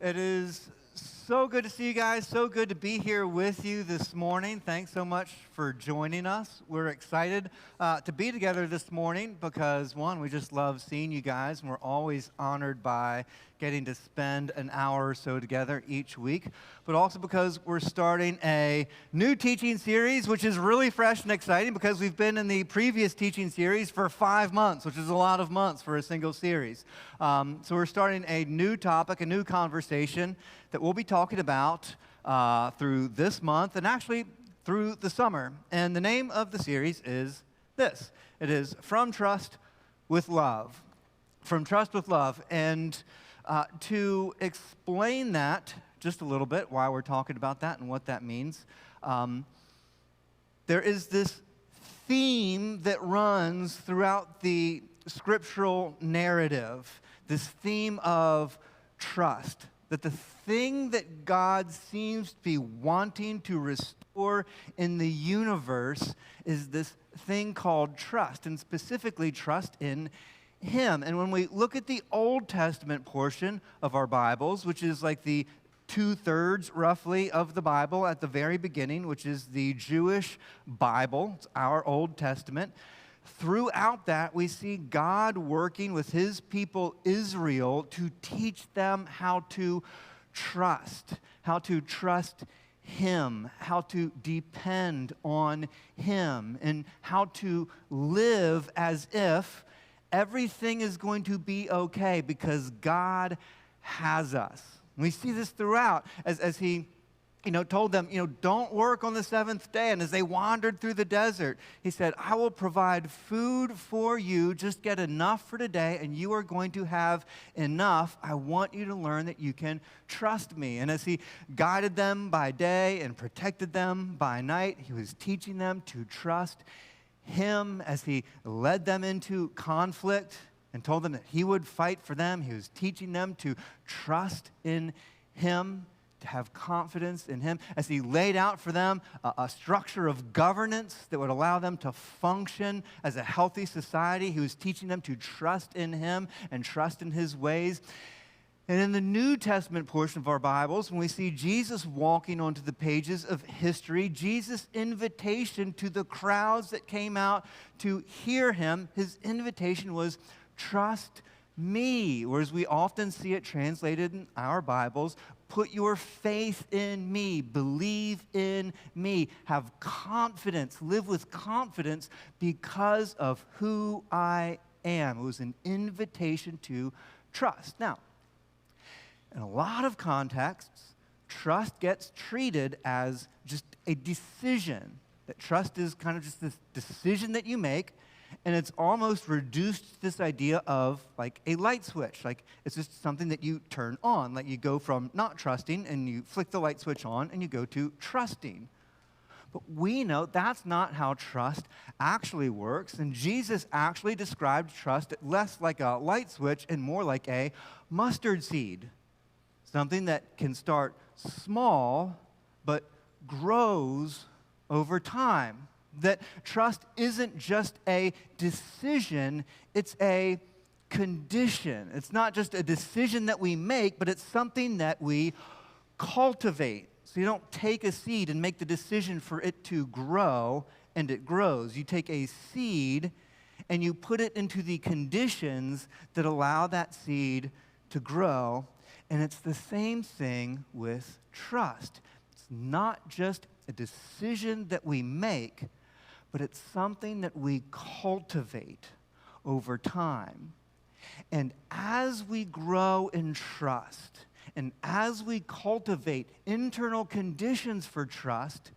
It is so good to see you guys. So good to be here with you this morning. Thanks so much for joining us. We're excited to be together this morning because, one, we just love seeing you guys, and we're always honored by getting to spend an hour or so together each week, but also because we're starting a new teaching series, which is really fresh and exciting because we've been in the previous teaching series for 5 months, which is a lot of months for a single series. So we're starting a new topic, a new conversation that we'll be talking about through this month and actually through the summer. And the name of the series is this. It is From Trust with Love. From Trust with Love. And to explain that just a little bit, why we're talking about that and what that means, there is this theme that runs throughout the scriptural narrative, this theme of trust, that the thing that God seems to be wanting to restore in the universe is this thing called trust, and specifically trust in Him. And when we look at the Old Testament portion of our Bibles, which is like the 2/3 roughly of the Bible at the very beginning, which is the Jewish Bible, it's our Old Testament, throughout that we see God working with His people Israel to teach them how to trust Him, how to depend on Him, and how to live as if everything is going to be okay because God has us. We see this throughout as He told them, don't work on the seventh day. And as they wandered through the desert, He said, I will provide food for you. Just get enough for today, and you are going to have enough. I want you to learn that you can trust me. And as He guided them by day and protected them by night, He was teaching them to trust Him. As He led them into conflict and told them that He would fight for them, He was teaching them to trust in Him, to have confidence in Him. As He laid out for them a structure of governance that would allow them to function as a healthy society, He was teaching them to trust in Him and trust in His ways. And in the New Testament portion of our Bibles, when we see Jesus walking onto the pages of history, Jesus' invitation to the crowds that came out to hear Him, His invitation was, trust me, or as we often see it translated in our Bibles, put your faith in me, believe in me, have confidence, live with confidence because of who I am. It was an invitation to trust. Now, in a lot of contexts, trust gets treated as just a decision. That trust is kind of just this decision that you make, and it's almost reduced to this idea of like a light switch. Like it's just something that you turn on. Like you go from not trusting and you flick the light switch on and you go to trusting. But we know that's not how trust actually works. And Jesus actually described trust less like a light switch and more like a mustard seed. Something that can start small but grows over time. That trust isn't just a decision, it's a condition. It's not just a decision that we make, but it's something that we cultivate. So you don't take a seed and make the decision for it to grow, and it grows. You take a seed and you put it into the conditions that allow that seed to grow. And it's the same thing with trust. It's not just a decision that we make, but it's something that we cultivate over time. And as we grow in trust, and as we cultivate internal conditions for trust,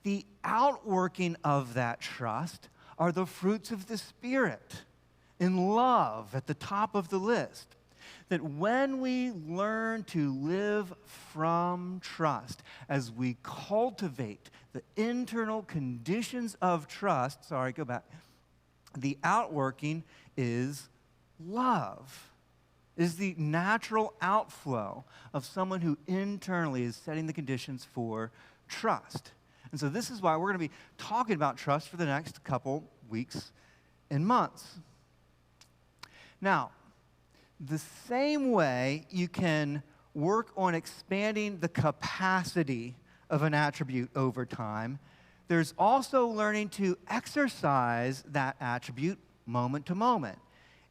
the outworking of that trust are the fruits of the Spirit in love at the top of the list. That when we learn to live from trust, as we cultivate the internal conditions of trust, the outworking is love, is the natural outflow of someone who internally is setting the conditions for trust. And so this is why we're going to be talking about trust for the next couple weeks and months. Now, the same way you can work on expanding the capacity of an attribute over time, there's also learning to exercise that attribute moment to moment.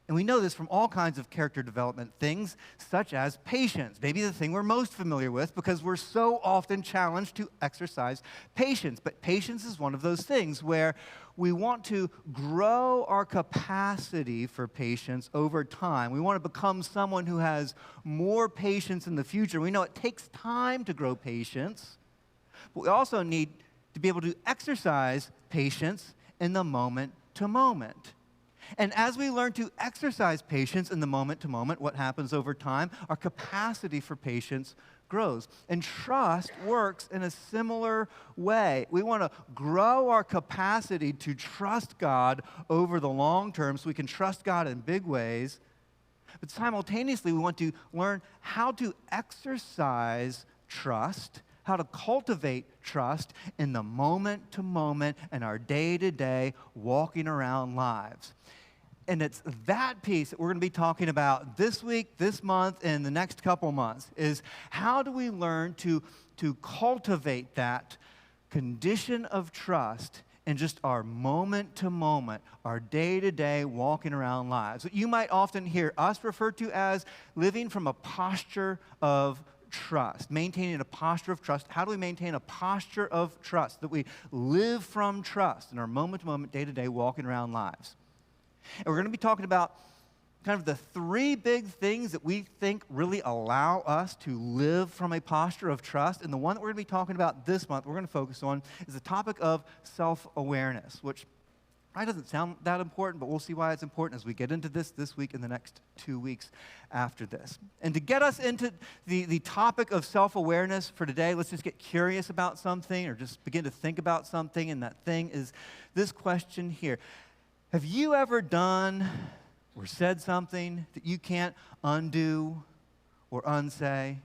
And we know this from all kinds of character development things, such as patience, maybe the thing we're most familiar with because we're so often challenged to exercise patience. But patience is one of those things where we want to grow our capacity for patience over time. We want to become someone who has more patience in the future. We know it takes time to grow patience, but we also need to be able to exercise patience in the moment to moment. And as we learn to exercise patience in the moment to moment, what happens over time? Our capacity for patience grows. And trust works in a similar way. We want to grow our capacity to trust God over the long term so we can trust God in big ways. But simultaneously, we want to learn how to exercise trust, how to cultivate trust in the moment to moment and our day-to-day walking around lives. And it's that piece that we're going to be talking about this week, this month, and the next couple months, is how do we learn to cultivate that condition of trust in just our moment to moment, our day-to-day walking around lives. What you might often hear us refer to as living from a posture of trust, maintaining a posture of trust. How do we maintain a posture of trust? That we live from trust in our moment to moment, day-to-day walking around lives. And we're going to be talking about kind of the three big things that we think really allow us to live from a posture of trust. And the one that we're going to be talking about this month, we're going to focus on, is the topic of self-awareness, which probably doesn't sound that important, but we'll see why it's important as we get into this week and the next 2 weeks after this. And to get us into the topic of self-awareness for today, let's just get curious about something or just begin to think about something. And that thing is this question here. Have you ever done or said something that you can't undo or unsay?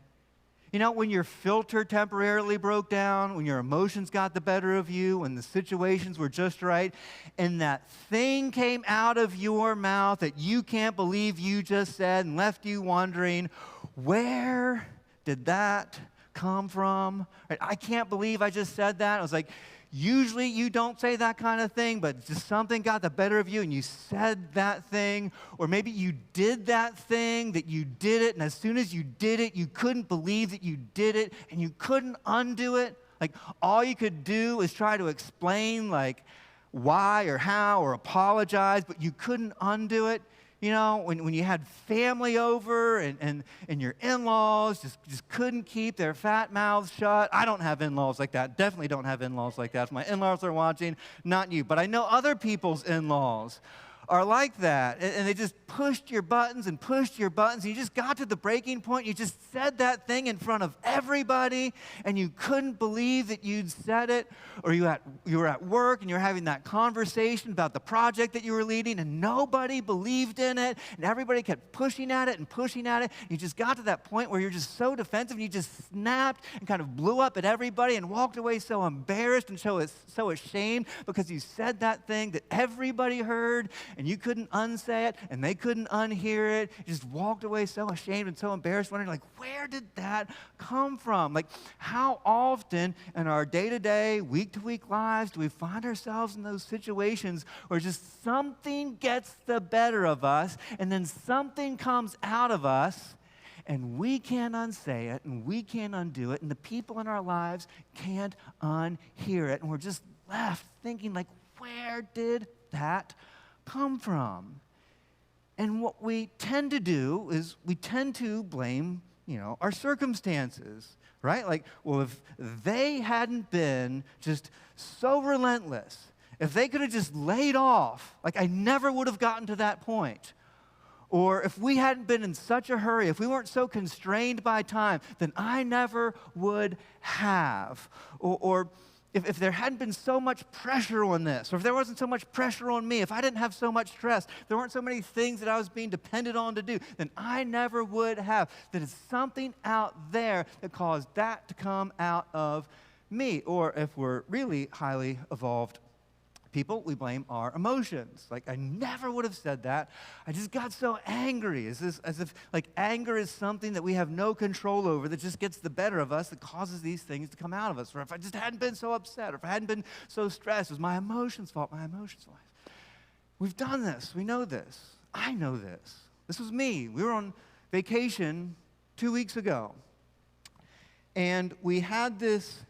You know, when your filter temporarily broke down, when your emotions got the better of you, when the situations were just right, and that thing came out of your mouth that you can't believe you just said and left you wondering, where did that come from? Right? I can't believe I just said that. I was like, usually you don't say that kind of thing, but just something got the better of you and you said that thing. Or maybe you did that thing, that you did it, and as soon as you did it, you couldn't believe that you did it, and you couldn't undo it. Like, all you could do is try to explain, like, why or how or apologize, but you couldn't undo it. You know, when you had family over and your in-laws just couldn't keep their fat mouths shut. I don't have in-laws like that. Definitely don't have in-laws like that. If my in-laws are watching, not you. But I know other people's in-laws are like that. And they just pushed your buttons and pushed your buttons. And you just got to the breaking point. You just said that thing in front of everybody. And you couldn't believe that you'd said it. Or you were at work and you were having that conversation about the project that you were leading. And nobody believed in it. And everybody kept pushing at it and pushing at it. And you just got to that point where you're just so defensive. And you just snapped and kind of blew up at everybody and walked away so embarrassed and so ashamed because you said that thing that everybody heard. And you couldn't unsay it, and they couldn't unhear it. You just walked away so ashamed and so embarrassed, wondering, like, where did that come from? Like, how often in our day-to-day, week-to-week lives do we find ourselves in those situations where just something gets the better of us, and then something comes out of us, and we can't unsay it, and we can't undo it, and the people in our lives can't unhear it, and we're just left thinking, like, where did that come from? And what we tend to do is we tend to blame, our circumstances, right? Like, well, if they hadn't been just so relentless, if they could have just laid off, like, I never would have gotten to that point. Or if we hadn't been in such a hurry, if we weren't so constrained by time, then I never would have. Or if there hadn't been so much pressure on this, or if there wasn't so much pressure on me, if I didn't have so much stress, there weren't so many things that I was being dependent on to do, then I never would have. That it's something out there that caused that to come out of me. Or if we're really highly evolved people, we blame our emotions. Like, I never would have said that. I just got so angry. As if like anger is something that we have no control over, that just gets the better of us, that causes these things to come out of us. Or if I just hadn't been so upset, or if I hadn't been so stressed, it was my emotions' fault, my emotions' fault. We've done this. We know this. I know this. This was me. We were on vacation 2 weeks ago. And we had this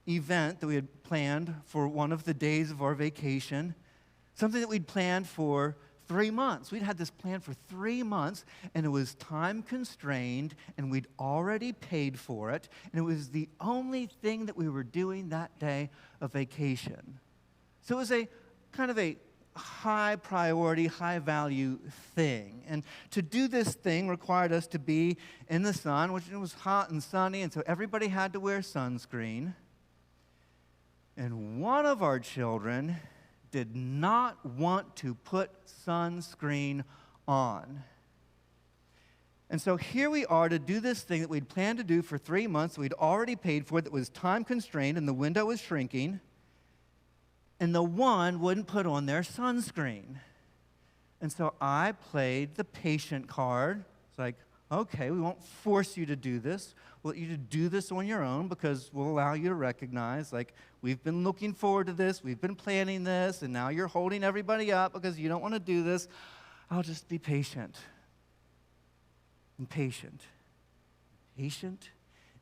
event that we had planned for one of the days of our vacation, something that we'd planned for 3 months. We'd had this planned for 3 months, and it was time constrained, and we'd already paid for it, and it was the only thing that we were doing that day of vacation. So it was a kind of a high priority, high value thing. And to do this thing required us to be in the sun, which it was hot and sunny, and so everybody had to wear sunscreen. And one of our children did not want to put sunscreen on. And so here we are to do this thing that we'd planned to do for 3 months, we'd already paid for, that was time constrained, and the window was shrinking. And the one wouldn't put on their sunscreen. And so I played the patient card. It's like, okay, we won't force you to do this. We'll let you to do this on your own because we'll allow you to recognize, like, we've been looking forward to this, we've been planning this, and now you're holding everybody up because you don't want to do this. I'll just be patient. And patient. Patient.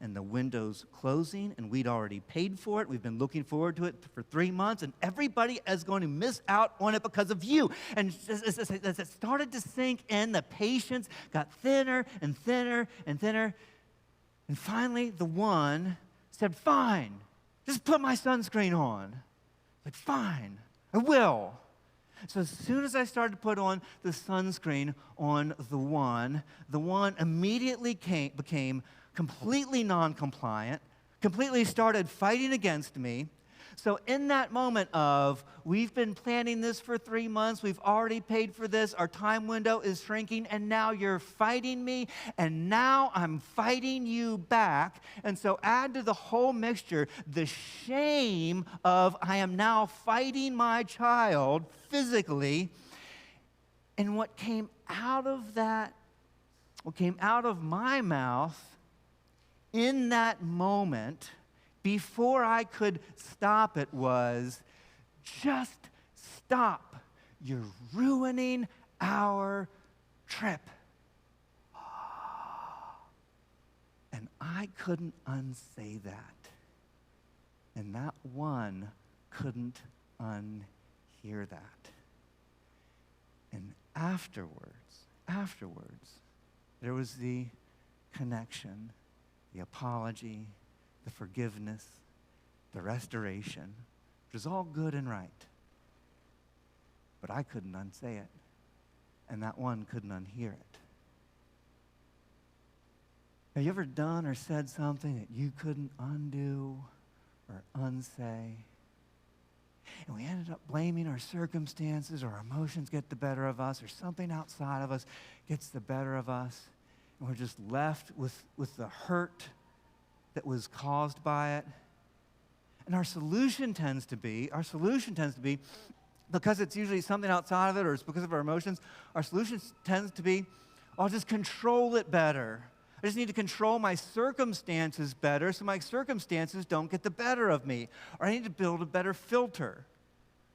And the window's closing, and we'd already paid for it. We've been looking forward to it for 3 months, and everybody is going to miss out on it because of you. And as it started to sink in, the patience got thinner and thinner and thinner. And finally, the one said, fine, just put my sunscreen on. Like, fine, I will. So as soon as I started to put on the sunscreen on the one immediately became completely non-compliant, completely started fighting against me. So in that moment of, we've been planning this for 3 months, we've already paid for this, our time window is shrinking, and now you're fighting me, and now I'm fighting you back. And so add to the whole mixture the shame of, I am now fighting my child physically. And what came out of that, what came out of my mouth in that moment, before I could stop it, was, just stop. You're ruining our trip. And I couldn't unsay that. And that one couldn't unhear that. And afterwards, there was the connection, the apology, the forgiveness, the restoration, which is all good and right. But I couldn't unsay it, and that one couldn't unhear it. Have you ever done or said something that you couldn't undo or unsay? And we ended up blaming our circumstances, or our emotions get the better of us, or something outside of us gets the better of us. And we're just left with the hurt that was caused by it. And our solution tends to be, because it's usually something outside of it, or it's because of our emotions, our solution tends to be, I'll just control it better. I just need to control my circumstances better so my circumstances don't get the better of me. Or I need to build a better filter,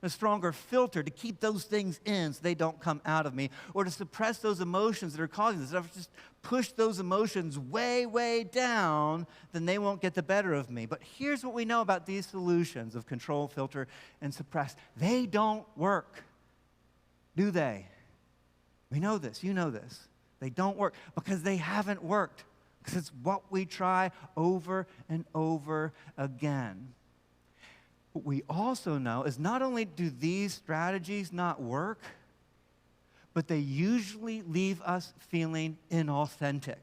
a stronger filter to keep those things in so they don't come out of me, or to suppress those emotions that are causing this. If I just push those emotions way, way down, then they won't get the better of me. But here's what we know about these solutions of control, filter, and suppress. They don't work, do they? We know this. You know this. They don't work because they haven't worked, because it's what we try over and over again. What we also know is not only do these strategies not work, but they usually leave us feeling inauthentic.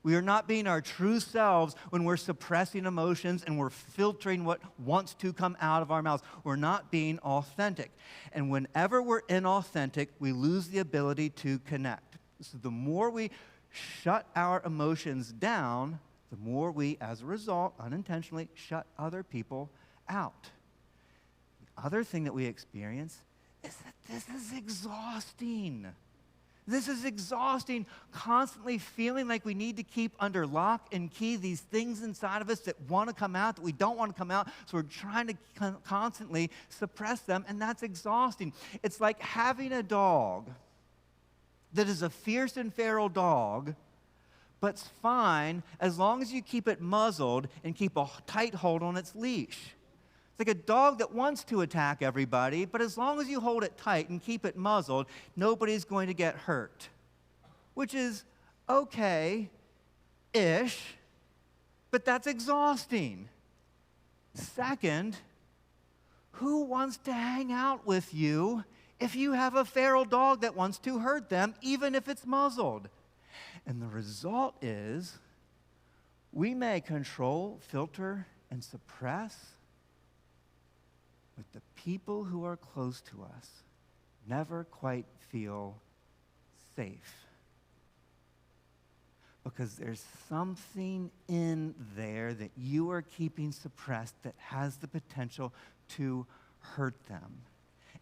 We are not being our true selves when we're suppressing emotions and we're filtering what wants to come out of our mouths. We're not being authentic. And whenever we're inauthentic, we lose the ability to connect. So the more we shut our emotions down, the more we, as a result, unintentionally shut other people out. other thing that we experience is that this is exhausting. This is exhausting, constantly feeling like we need to keep under lock and key these things inside of us that want to come out, that we don't want to come out, so we're trying to constantly suppress them, and that's exhausting. It's like having a dog that is a fierce and feral dog, but it's fine as long as you keep it muzzled and keep a tight hold on its leash. It's like a dog that wants to attack everybody, but as long as you hold it tight and keep it muzzled, nobody's going to get hurt, which is okay-ish, but that's exhausting. Second, who wants to hang out with you if you have a feral dog that wants to hurt them, even if it's muzzled? And the result is we may control, filter, and suppress, but the people who are close to us never quite feel safe. Because there's something in there that you are keeping suppressed that has the potential to hurt them.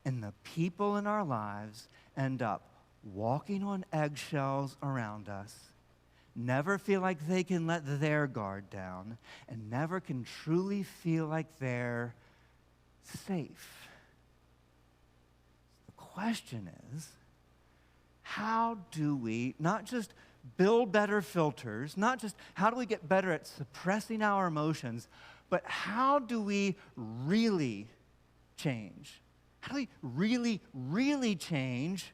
And the people in our lives end up walking on eggshells around us, never feel like they can let their guard down, and never can truly feel like they're safe. The question is, how do we not just build better filters, not just how do we get better at suppressing our emotions, but how do we really change? How do we really, really change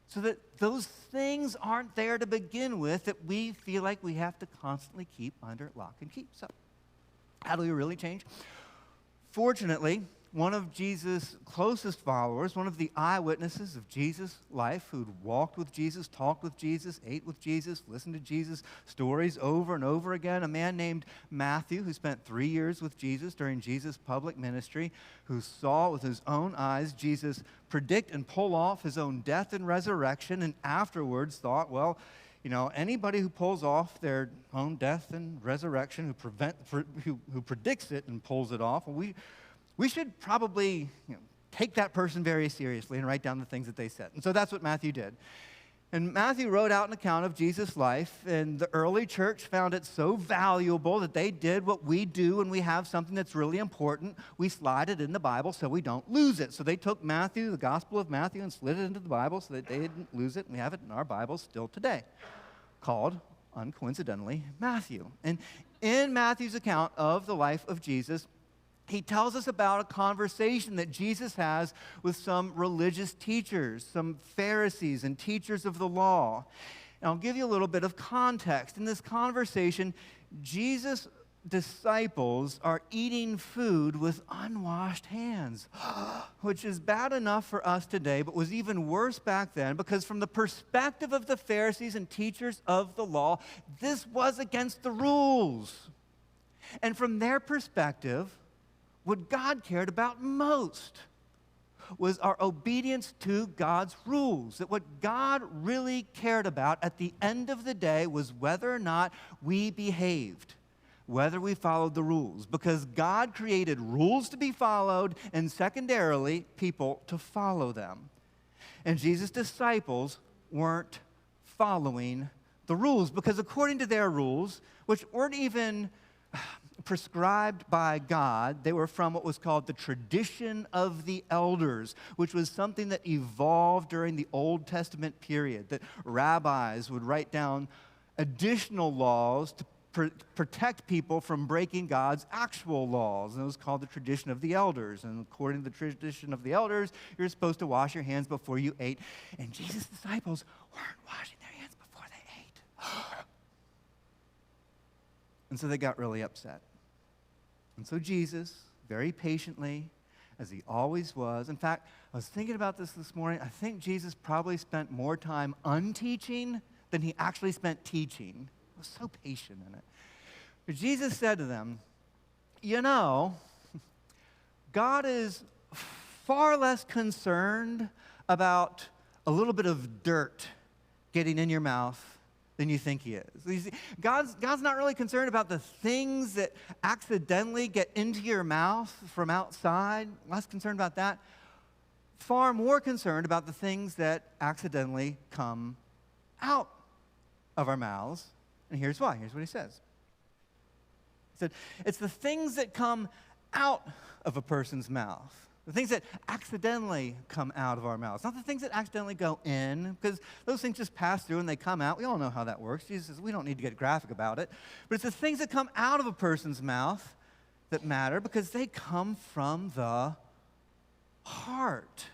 so that those things aren't there to begin with that we feel like we have to constantly keep under lock and key? So, how do we really change? Fortunately, one of Jesus' closest followers, one of the eyewitnesses of Jesus' life, who'd walked with Jesus, talked with Jesus, ate with Jesus, listened to Jesus' stories over and over again, a man named Matthew, who spent 3 years with Jesus during Jesus' public ministry, who saw with his own eyes Jesus predict and pull off his own death and resurrection, and afterwards thought, well, you know, anybody who pulls off their own death and resurrection, who predicts it and pulls it off, we should probably take that person very seriously and write down the things that they said. And so that's what Matthew did. And Matthew wrote out an account of Jesus' life, and the early church found it so valuable that they did what we do when we have something that's really important. We slide it in the Bible so we don't lose it. So they took Matthew, the Gospel of Matthew, and slid it into the Bible so that they didn't lose it, and we have it in our Bibles still today, called, uncoincidentally, Matthew. And in Matthew's account of the life of Jesus, he tells us about a conversation that Jesus has with some religious teachers, some Pharisees and teachers of the law. And I'll give you a little bit of context. In this conversation, Jesus' disciples are eating food with unwashed hands, which is bad enough for us today, but was even worse back then, because from the perspective of the Pharisees and teachers of the law, this was against the rules. And from their perspective, what God cared about most was our obedience to God's rules. That what God really cared about at the end of the day was whether or not we behaved, whether we followed the rules. Because God created rules to be followed and secondarily, people to follow them. And Jesus' disciples weren't following the rules because according to their rules, which weren't even prescribed by God, they were from what was called the tradition of the elders, which was something that evolved during the Old Testament period, that rabbis would write down additional laws to protect people from breaking God's actual laws. And it was called the tradition of the elders. And according to the tradition of the elders, you're supposed to wash your hands before you ate. And Jesus' disciples weren't washing their hands before they ate. And so they got really upset. And so Jesus, very patiently, as he always was, in fact, I was thinking about this morning, I think Jesus probably spent more time unteaching than he actually spent teaching. He was so patient in it. But Jesus said to them, you know, God is far less concerned about a little bit of dirt getting in your mouth than you think he is. You see, God's not really concerned about the things that accidentally get into your mouth from outside. Less concerned about that. Far more concerned about the things that accidentally come out of our mouths. And here's why. Here's what he says. He said, it's the things that come out of a person's mouth. The things that accidentally come out of our mouths. Not the things that accidentally go in, because those things just pass through and they come out. We all know how that works. Jesus says we don't need to get graphic about it. But it's the things that come out of a person's mouth that matter because they come from the heart.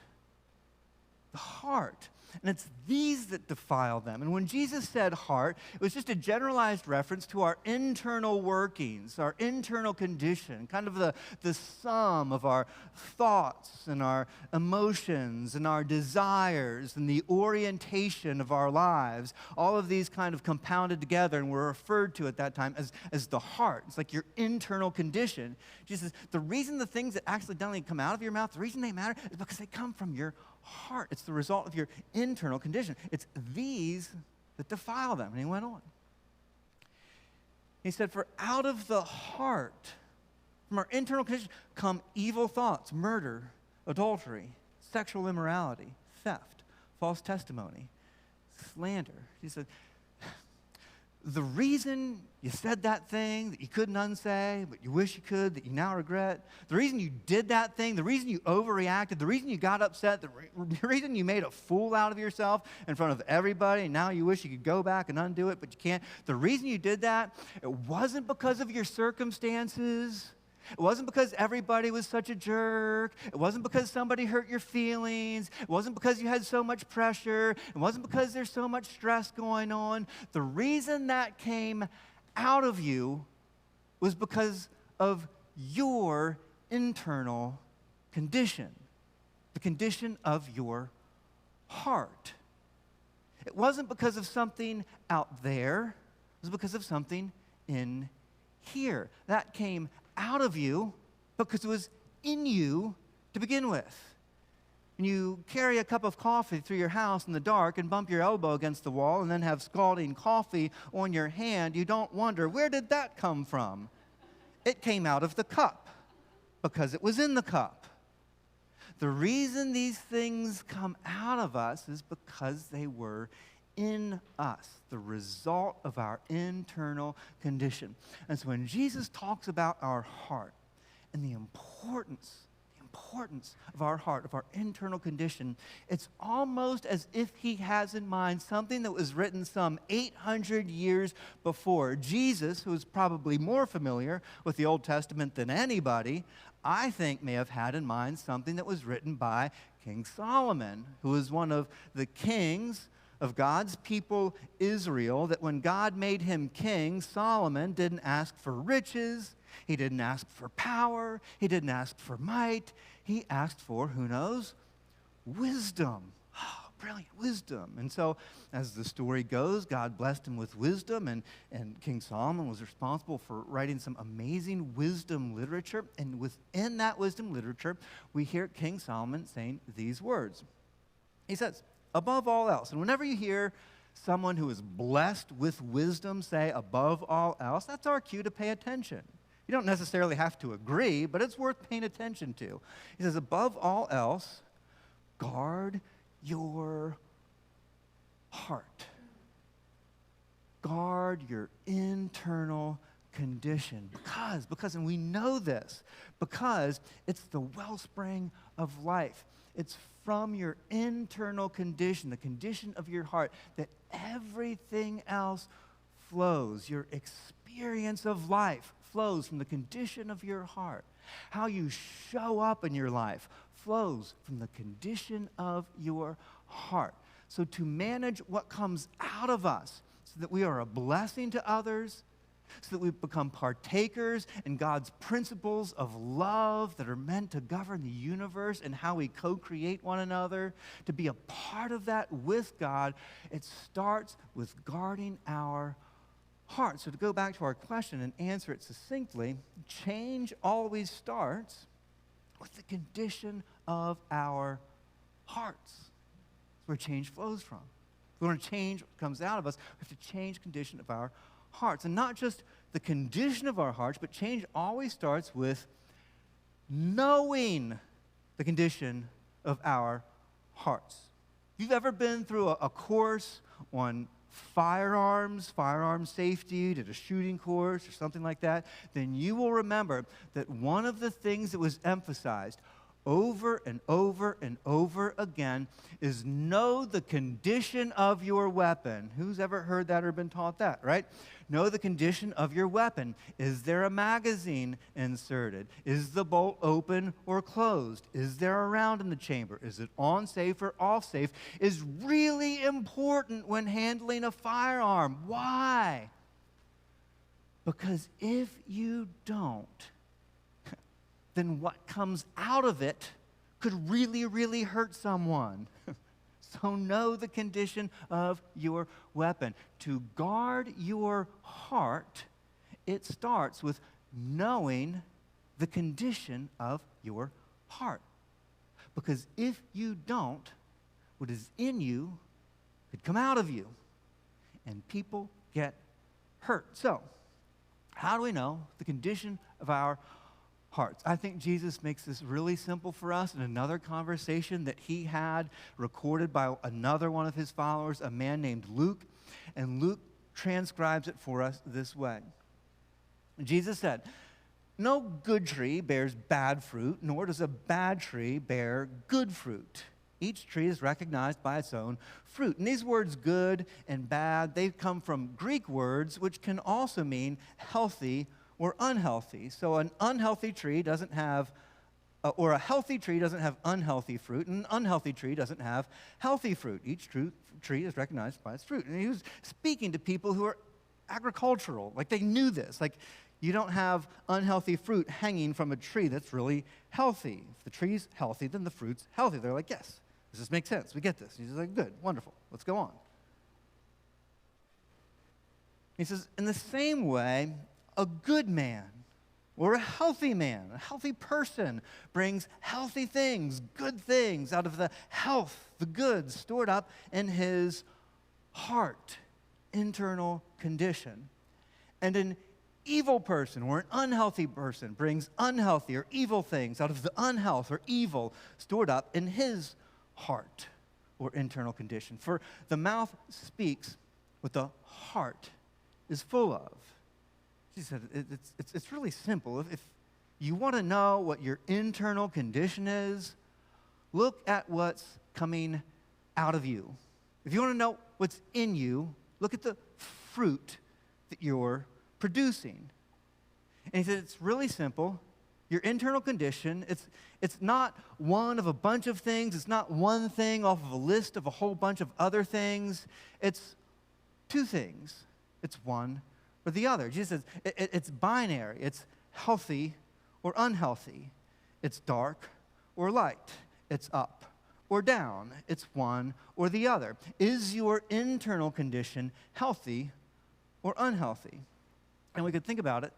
The heart. And it's these that defile them. And when Jesus said heart, it was just a generalized reference to our internal workings, our internal condition, kind of the sum of our thoughts and our emotions and our desires and the orientation of our lives. All of these kind of compounded together and were referred to at that time as the heart. It's like your internal condition. Jesus says, the reason the things that accidentally come out of your mouth, the reason they matter is because they come from your heart. It's the result of your internal condition. It's these that defile them. And he went on. He said, for out of the heart, from our internal condition, come evil thoughts, murder, adultery, sexual immorality, theft, false testimony, slander. He said, the reason you said that thing that you couldn't unsay, but you wish you could, that you now regret, the reason you did that thing, the reason you overreacted, the reason you got upset, the reason you made a fool out of yourself in front of everybody, and now you wish you could go back and undo it, but you can't. The reason you did that, it wasn't because of your circumstances. It wasn't because everybody was such a jerk. It wasn't because somebody hurt your feelings. It wasn't because you had so much pressure. It wasn't because there's so much stress going on. The reason that came out of you was because of your internal condition, the condition of your heart. It wasn't because of something out there. It was because of something in here. That came out of you because it was in you to begin with. And you carry a cup of coffee through your house in the dark and bump your elbow against the wall and then have scalding coffee on your hand. You don't wonder, where did that come from? It came out of the cup because it was in the cup. The reason these things come out of us is because they were in us, the result of our internal condition. And so when Jesus talks about our heart and the importance of our heart, of our internal condition, it's almost as if he has in mind something that was written some 800 years before. Jesus, who is probably more familiar with the Old Testament than anybody, I think may have had in mind something that was written by King Solomon, who was one of the kings of God's people Israel, that when God made him king, Solomon didn't ask for riches, he didn't ask for power, he didn't ask for might, he asked for, who knows, wisdom. Oh, brilliant wisdom. And so, as the story goes, God blessed him with wisdom, and King Solomon was responsible for writing some amazing wisdom literature, and within that wisdom literature, we hear King Solomon saying these words. He says, above all else. And whenever you hear someone who is blessed with wisdom say above all else, that's our cue to pay attention. You don't necessarily have to agree, but it's worth paying attention to. He says, above all else, guard your heart. Guard your internal condition. Because, and we know this, because it's the wellspring of life. It's from your internal condition, the condition of your heart, that everything else flows. Your experience of life flows from the condition of your heart. How you show up in your life flows from the condition of your heart. So to manage what comes out of us so that we are a blessing to others, so that we become partakers in God's principles of love that are meant to govern the universe and how we co-create one another, to be a part of that with God, it starts with guarding our heart. So to go back to our question and answer it succinctly, change always starts with the condition of our hearts. That's where change flows from. If we want to change what comes out of us, we have to change the condition of our hearts. And not just the condition of our hearts, but change always starts with knowing the condition of our hearts. If you've ever been through a course on firearms safety, did a shooting course or something like that, then you will remember that one of the things that was emphasized over and over and over again is know the condition of your weapon. Who's ever heard that or been taught that, right? Know the condition of your weapon. Is there a magazine inserted? Is the bolt open or closed? Is there a round in the chamber? Is it on safe or off safe? Is really important when handling a firearm. Why? Because if you don't, then what comes out of it could really, really hurt someone. So know the condition of your weapon. To guard your heart, it starts with knowing the condition of your heart. Because if you don't, what is in you could come out of you, and people get hurt. So, how do we know the condition of our hearts? I think Jesus makes this really simple for us in another conversation that he had recorded by another one of his followers, a man named Luke. And Luke transcribes it for us this way. Jesus said, "No good tree bears bad fruit, nor does a bad tree bear good fruit. Each tree is recognized by its own fruit." And these words, good and bad, they come from Greek words, which can also mean healthy or unhealthy. So an unhealthy tree doesn't have, or a healthy tree doesn't have unhealthy fruit, and an unhealthy tree doesn't have healthy fruit. Each tree is recognized by its fruit. And he was speaking to people who are agricultural, like they knew this. Like, you don't have unhealthy fruit hanging from a tree that's really healthy. If the tree's healthy, then the fruit's healthy. They're like, yes, this makes sense. We get this. He's like, good, wonderful, let's go on. He says, in the same way, a good man or a healthy man, a healthy person brings healthy things, good things out of the health, the goods stored up in his heart, internal condition. And an evil person or an unhealthy person brings unhealthy or evil things out of the unhealth or evil stored up in his heart or internal condition. For the mouth speaks what the heart is full of. She said, it's really simple. If you want to know what your internal condition is, look at what's coming out of you. If you want to know what's in you, look at the fruit that you're producing. And he said, it's really simple. Your internal condition, it's not one of a bunch of things. It's not one thing off of a list of a whole bunch of other things. It's two things. It's one or the other. Jesus says it's binary. It's healthy or unhealthy. It's dark or light. It's up or down. It's one or the other. Is your internal condition healthy or unhealthy? And we could think about it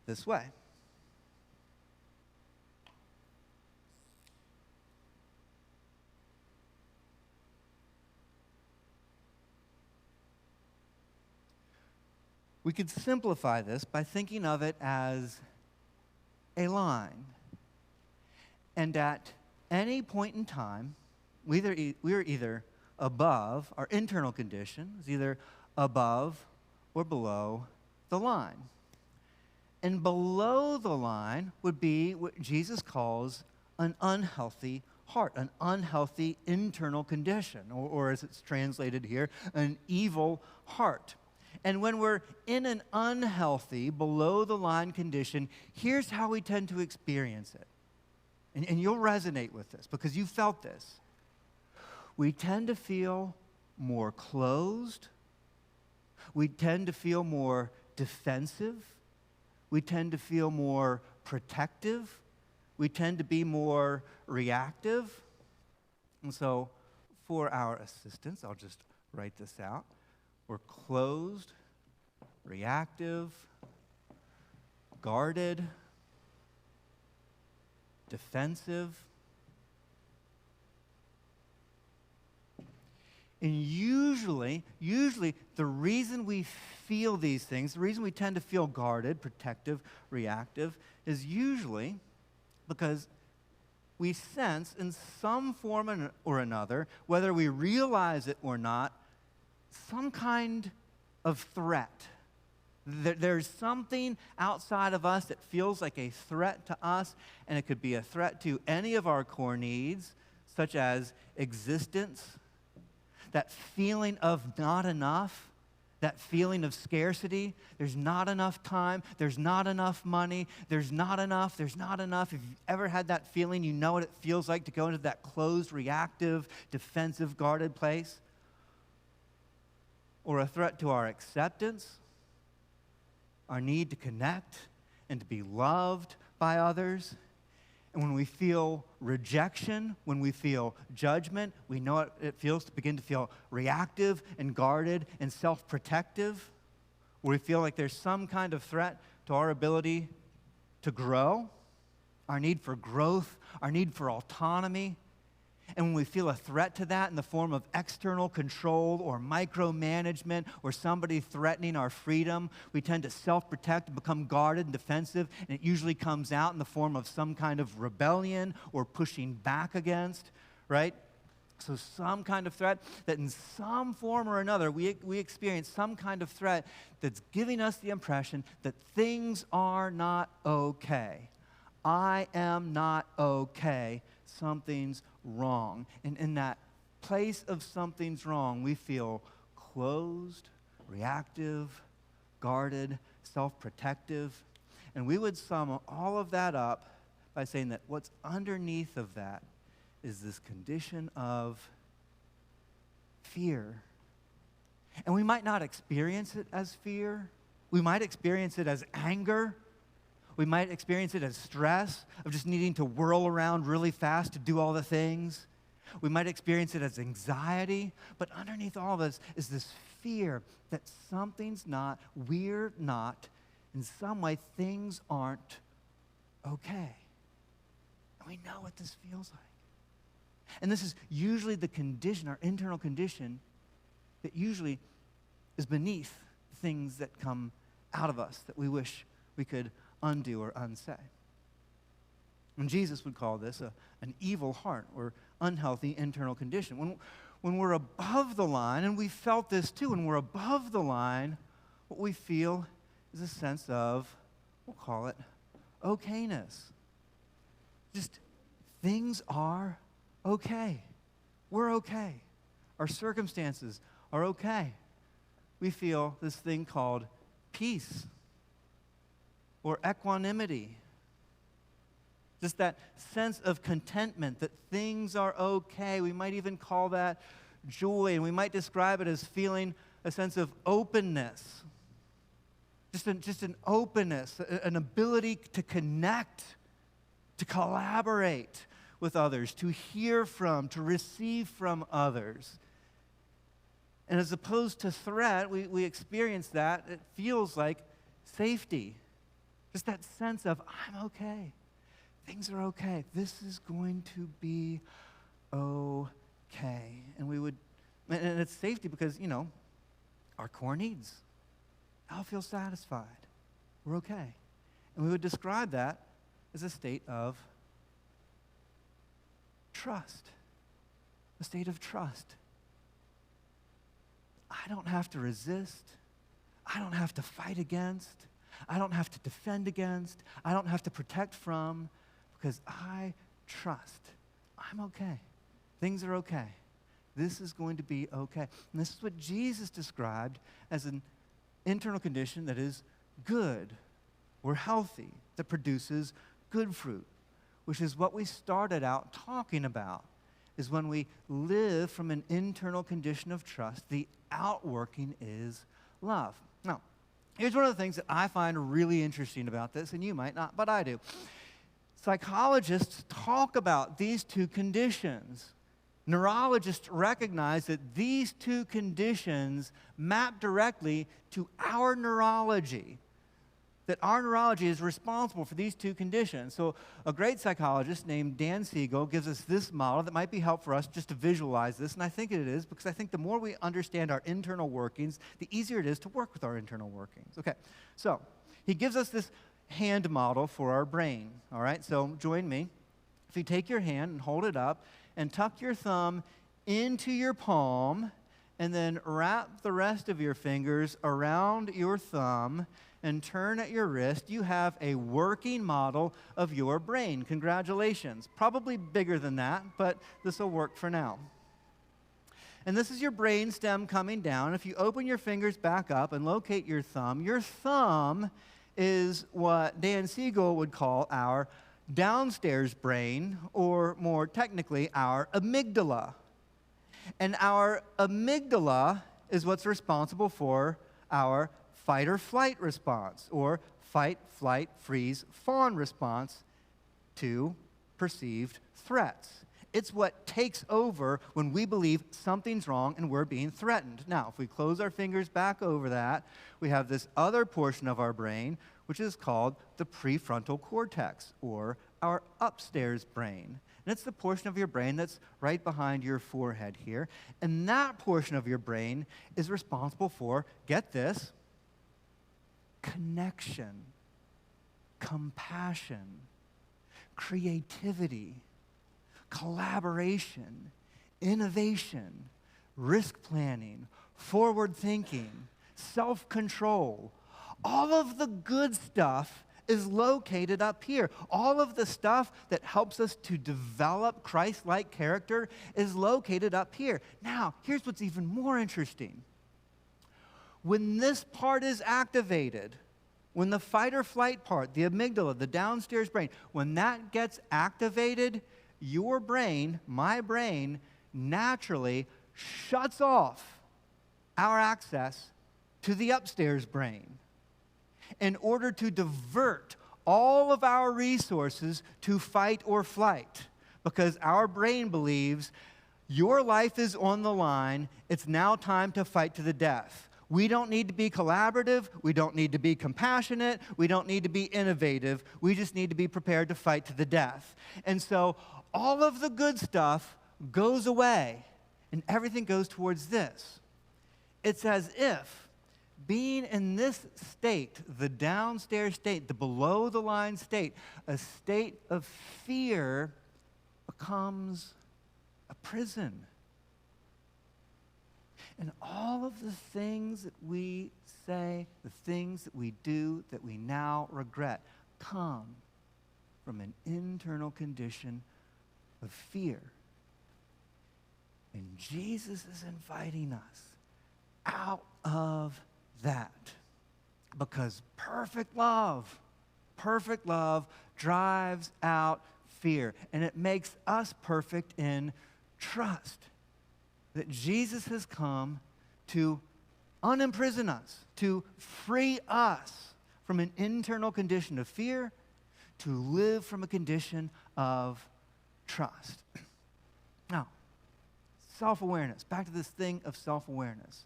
this way. We could simplify this by thinking of it as a line. And at any point in time, we are either above, our internal condition is either above or below the line. And below the line would be what Jesus calls an unhealthy heart, an unhealthy internal condition, or as it's translated here, an evil heart. And when we're in an unhealthy, below-the-line condition, here's how we tend to experience it. And you'll resonate with this because you felt this. We tend to feel more closed. We tend to feel more defensive. We tend to feel more protective. We tend to be more reactive. And so, for our assistance, I'll just write this out. We're closed, reactive, guarded, defensive. And usually, the reason we feel these things, the reason we tend to feel guarded, protective, reactive, is usually because we sense in some form or another, whether we realize it or not, some kind of threat. There's something outside of us that feels like a threat to us, and it could be a threat to any of our core needs, such as existence, that feeling of not enough, that feeling of scarcity. There's not enough time, there's not enough money, there's not enough. If you've ever had that feeling, you know what it feels like to go into that closed, reactive, defensive, guarded place. Or a threat to our acceptance, our need to connect and to be loved by others. And when we feel rejection, when we feel judgment, we know what it feels to begin to feel reactive and guarded and self-protective, where we feel like there's some kind of threat to our ability to grow, our need for growth, our need for autonomy. And when we feel a threat to that in the form of external control or micromanagement or somebody threatening our freedom, we tend to self-protect and become guarded and defensive, and it usually comes out in the form of some kind of rebellion or pushing back against, right? So some kind of threat that in some form or another, we experience some kind of threat that's giving us the impression that things are not okay. I am not okay. Something's wrong. And in that place of something's wrong, we feel closed, reactive, guarded, self-protective. And we would sum all of that up by saying that what's underneath of that is this condition of fear. And we might not experience it as fear. We might experience it as anger. We might experience it as stress of just needing to whirl around really fast to do all the things. We might experience it as anxiety, but underneath all of this is this fear that something's not, we're not, in some way things aren't okay. And we know what this feels like. And this is usually the condition, our internal condition, that usually is beneath things that come out of us that we wish we could undo or unsay. And Jesus would call this an evil heart or unhealthy internal condition. When we're above the line, and we felt this too, when we're above the line, what we feel is a sense of, we'll call it, okayness. Just things are okay. We're okay. Our circumstances are okay. We feel this thing called peace or equanimity. Just that sense of contentment that things are okay. We might even call that joy, and we might describe it as feeling a sense of openness. Just an openness, an ability to connect, to collaborate with others, to hear from, to receive from others. And as opposed to threat, we experience that. It feels like safety. Just that sense of, I'm okay. Things are okay. This is going to be okay. And it's safety because, our core needs. I'll feel satisfied. We're okay. And we would describe that as a state of trust. A state of trust. I don't have to resist. I don't have to fight against. I don't have to defend against. I don't have to protect from, because I trust. I'm okay. Things are okay. This is going to be okay. And this is what Jesus described as an internal condition that is good or healthy, that produces good fruit, which is what we started out talking about, is when we live from an internal condition of trust, the outworking is love. Now, here's one of the things that I find really interesting about this, and you might not, but I do. Psychologists talk about these two conditions. Neurologists recognize that these two conditions map directly to our neurology. that our neurology is responsible for these two conditions. So a great psychologist named Dan Siegel gives us this model that might be helpful for us just to visualize this, and I think it is, because I think the more we understand our internal workings, the easier it is to work with our internal workings. Okay, so he gives us this hand model for our brain, all right? So join me. If you take your hand and hold it up and tuck your thumb into your palm, and then wrap the rest of your fingers around your thumb and turn at your wrist, you have a working model of your brain. Congratulations. Probably bigger than that, but this will work for now. And this is your brain stem coming down. If you open your fingers back up and locate your thumb is what Dan Siegel would call our downstairs brain, or more technically, our amygdala. And our amygdala is what's responsible for our fight or flight response, or fight, flight, freeze, fawn response to perceived threats. It's what takes over when we believe something's wrong and we're being threatened. Now, if we close our fingers back over that, we have this other portion of our brain, which is called the prefrontal cortex, or our upstairs brain. And it's the portion of your brain that's right behind your forehead here. And that portion of your brain is responsible for, get this, connection, compassion, creativity, collaboration, innovation, risk planning, forward thinking, self-control. All of the good stuff is located up here. All of the stuff that helps us to develop Christ-like character is located up here. Now, here's what's even more interesting. When this part is activated, when the fight or flight part, the amygdala, the downstairs brain, when that gets activated, your brain, my brain, naturally shuts off our access to the upstairs brain in order to divert all of our resources to fight or flight, because our brain believes your life is on the line. It's now time to fight to the death. We don't need to be collaborative. We don't need to be compassionate. We don't need to be innovative. We just need to be prepared to fight to the death. And so all of the good stuff goes away, and everything goes towards this. It's as if being in this state, the downstairs state, the below-the-line state, a state of fear becomes a prison. And all of the things that we say, the things that we do that we now regret, come from an internal condition of fear. And Jesus is inviting us out of that, because perfect love drives out fear, and it makes us perfect in trust that Jesus has come to unimprison us, to free us from an internal condition of fear, to live from a condition of trust. Now, self-awareness, back to this thing of self-awareness.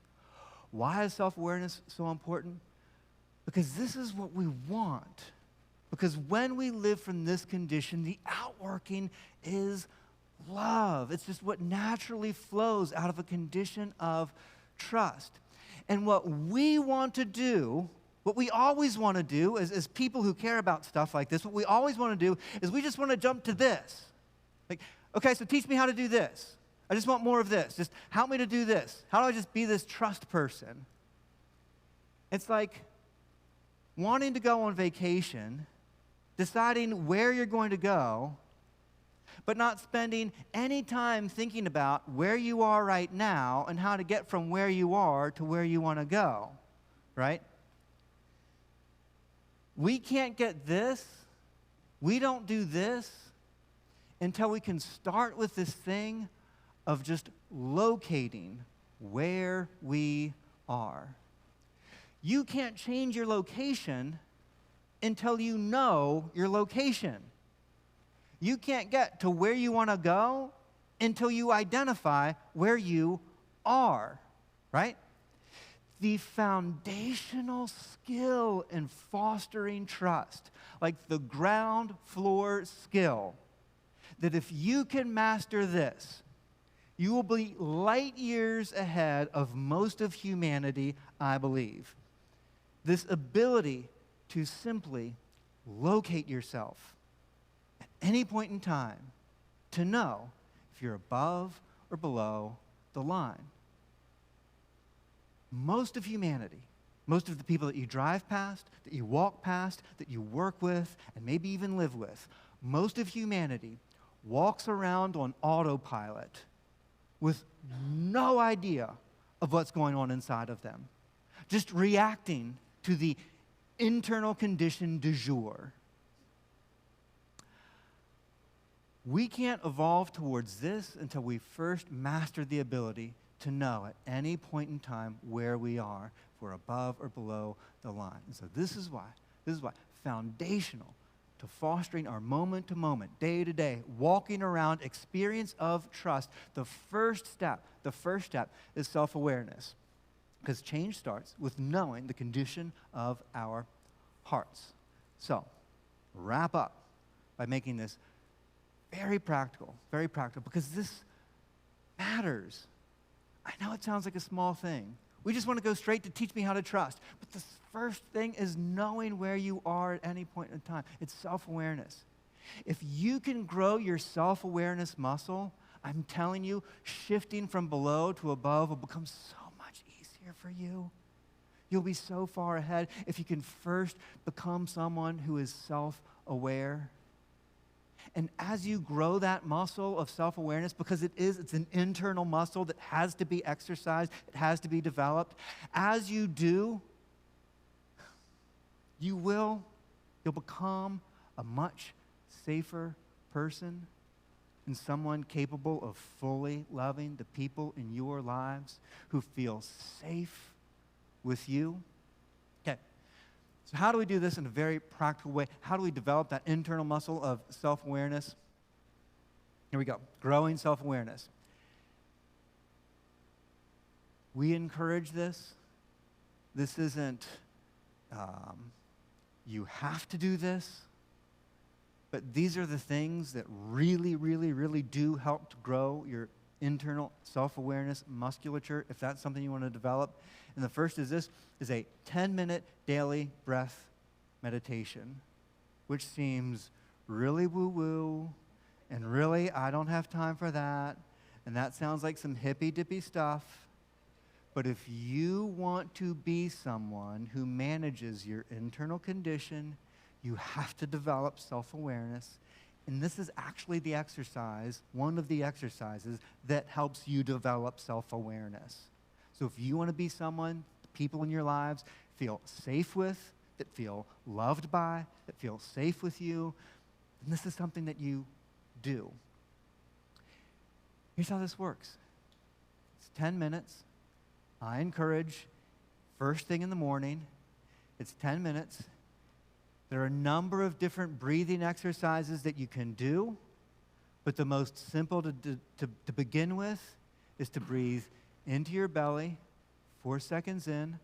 Why is self-awareness so important? Because this is what we want. Because when we live from this condition, the outworking is love. It's just what naturally flows out of a condition of trust. And what we want to do, what we always want to do as people who care about stuff like this, what we always want to do is we just want to jump to this. Like, okay, so teach me how to do this. I just want more of this. Just help me to do this. How do I just be this trust person? It's like wanting to go on vacation, deciding where you're going to go, but not spending any time thinking about where you are right now and how to get from where you are to where you want to go, right? We can't get this, we don't do this until we can start with this thing of just locating where we are. You can't change your location until you know your location. You can't get to where you want to go until you identify where you are, right? the foundational skill in fostering trust, like the ground floor skill, that if you can master this, you will be light years ahead of most of humanity, I believe. This ability to simply locate yourself at any point in time, to know if you're above or below the line. Most of humanity, most of the people that you drive past, that you walk past, that you work with, and maybe even live with, most of humanity walks around on autopilot with no idea of what's going on inside of them, just reacting to the internal condition du jour. We can't evolve towards this until we first master the ability to know at any point in time where we are, if we're above or below the line. And so this is why foundational to fostering our moment to moment, day to day, walking around experience of trust, the first step is self-awareness. Because change starts with knowing the condition of our hearts. So, wrap up by making this very practical, because this matters. I know it sounds like a small thing. We just want to go straight to teach me how to trust. But the first thing is knowing where you are at any point in time. It's self-awareness. If you can grow your self-awareness muscle, I'm telling you, shifting from below to above will become so much easier for you. You'll be so far ahead if you can first become someone who is self-aware. And as you grow that muscle of self-awareness, because it's an internal muscle that has to be exercised, it has to be developed, as you do, you'll become a much safer person and someone capable of fully loving the people in your lives who feel safe with you. Okay. So how do we do this in a very practical way? How do we develop that internal muscle of self-awareness? Here we go. Growing self-awareness. We encourage this. This isn't, you have to do this. But these are the things that really, really, really do help to grow your internal self-awareness musculature, if that's something you want to develop. And the first is a 10-minute daily breath meditation, which seems really woo-woo, and really, I don't have time for that, and that sounds like some hippy-dippy stuff. But if you want to be someone who manages your internal condition, you have to develop self-awareness. And this is actually the exercise, one of the exercises that helps you develop self-awareness. So if you want to be someone people in your lives feel safe with, that feel loved by, that feel safe with you, then this is something that you do. Here's how this works. It's 10 minutes. I encourage first thing in the morning. It's 10 minutes. There are a number of different breathing exercises that you can do, but the most simple to begin with is to breathe into your belly, 4 seconds in,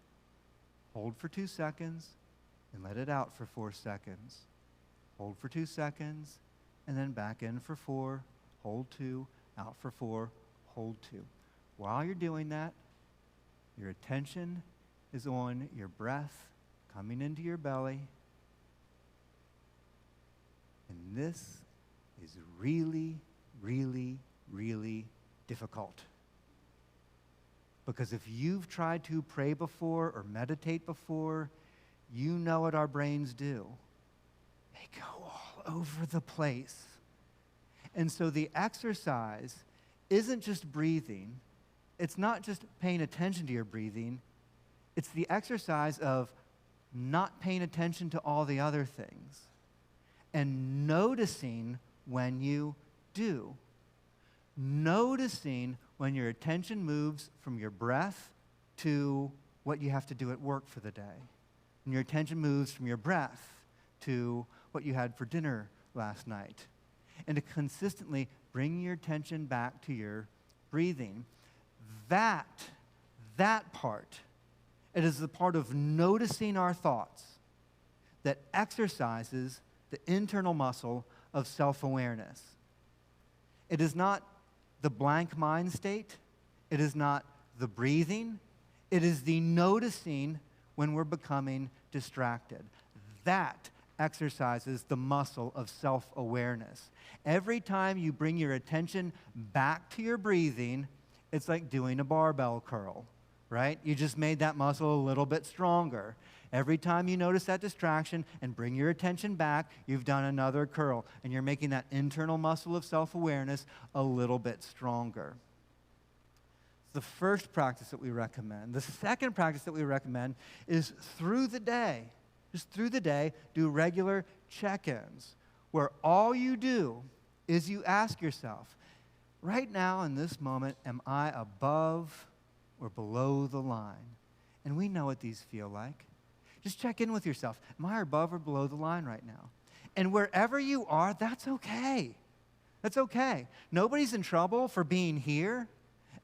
hold for 2 seconds, and let it out for 4 seconds. Hold for 2 seconds, and then back in for 4, hold 2, out for 4, hold 2. While you're doing that, your attention is on your breath coming into your belly. And this is really, really, really difficult. Because if you've tried to pray before or meditate before, you know what our brains do. They go all over the place. And so the exercise isn't just breathing. It's not just paying attention to your breathing. It's the exercise of not paying attention to all the other things and noticing when you do. Noticing when your attention moves from your breath to what you have to do at work for the day. And your attention moves from your breath to what you had for dinner last night. And to consistently bring your attention back to your breathing. That part, It is the part of noticing our thoughts that exercises the internal muscle of self-awareness. It is not the blank mind state. It is not the breathing. It is the noticing when we're becoming distracted. That exercises the muscle of self-awareness. Every time you bring your attention back to your breathing, it's like doing a barbell curl, right? You just made that muscle a little bit stronger. Every time you notice that distraction and bring your attention back, you've done another curl, and you're making that internal muscle of self-awareness a little bit stronger. The first practice that we recommend. The second practice that we recommend is through the day. Just through the day, do regular check-ins where all you do is you ask yourself, right now in this moment, am I above or below the line? And we know what these feel like. Just check in with yourself. Am I above or below the line right now? And wherever you are, that's okay. That's okay. Nobody's in trouble for being here,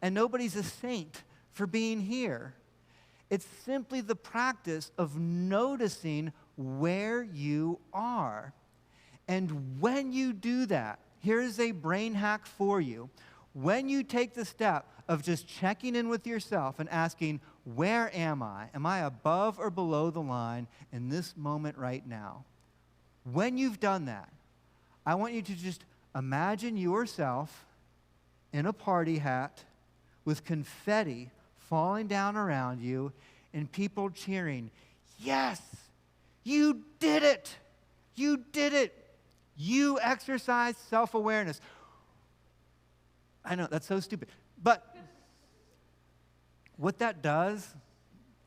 and nobody's a saint for being here. It's simply the practice of noticing where you are. And when you do that, here's a brain hack for you. When you take the step of just checking in with yourself and asking, where am I? Am I above or below the line in this moment right now? When you've done that, I want you to just imagine yourself in a party hat with confetti falling down around you and people cheering, yes, you did it. You did it. You exercised self-awareness. I know, that's so stupid. But what that does,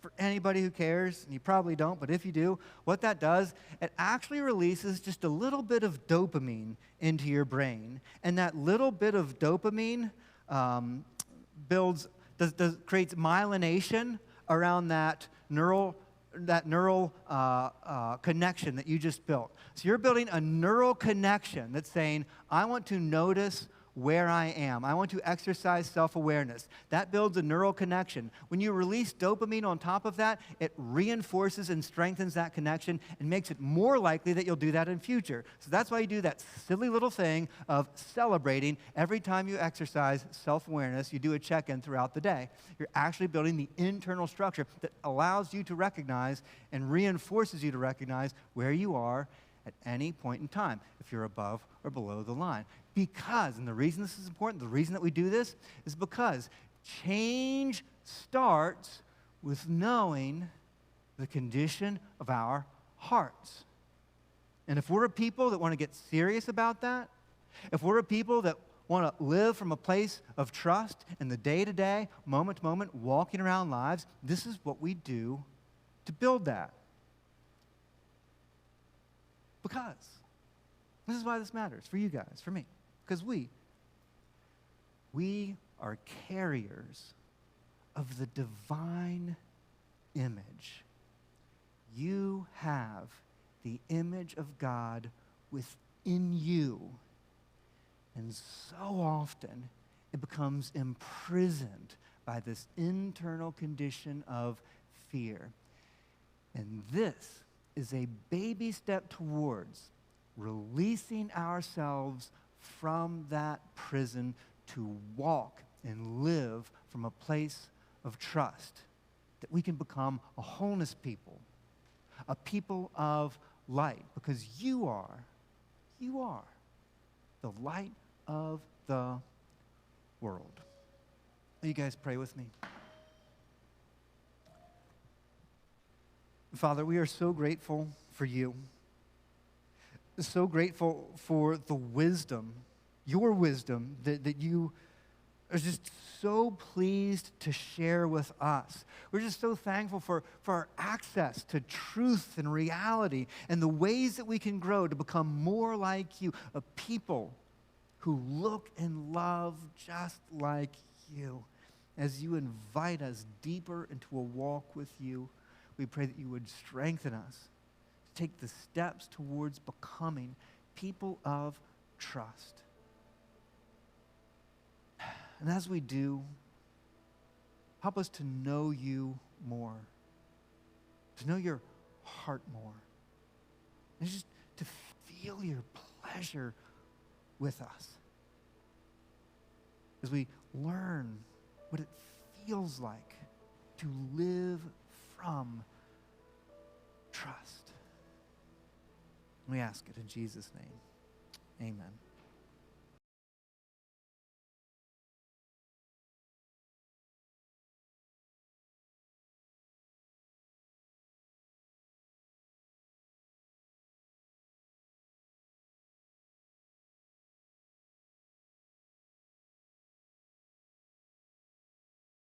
for anybody who cares, and you probably don't, but if you do, what that does, it actually releases just a little bit of dopamine into your brain. And that little bit of dopamine creates myelination around that neural connection that you just built. So you're building a neural connection that's saying, I want to notice where I am. I want to exercise self-awareness. That builds a neural connection. When you release dopamine on top of that, it reinforces and strengthens that connection and makes it more likely that you'll do that in future. So that's why you do that silly little thing of celebrating every time you exercise self-awareness. You do a check-in throughout the day. You're actually building the internal structure that allows you to recognize and reinforces you to recognize where you are at any point in time, if you're above or below the line. Because, and the reason this is important, the reason that we do this is because change starts with knowing the condition of our hearts. And if we're a people that want to get serious about that, if we're a people that want to live from a place of trust in the day-to-day, moment-to-moment, walking around lives, this is what we do to build that. Because this is why this matters for you guys, for me. Because we are carriers of the divine image. You have the image of God within you. And so often it becomes imprisoned by this internal condition of fear. And this is a baby step towards releasing ourselves from that prison to walk and live from a place of trust, that we can become a wholeness people, a people of light, because you are the light of the world. Will you guys pray with me? Father, we are so grateful for you. So grateful for the wisdom, your wisdom, that you are just so pleased to share with us. We're just so thankful for our access to truth and reality and the ways that we can grow to become more like you, a people who look and love just like you. As you invite us deeper into a walk with you, we pray that you would strengthen us to take the steps towards becoming people of trust. And as we do, help us to know you more. to know your heart more, and just to feel your pleasure with us as we learn what it feels like to live from trust. We ask it in Jesus' name. Amen.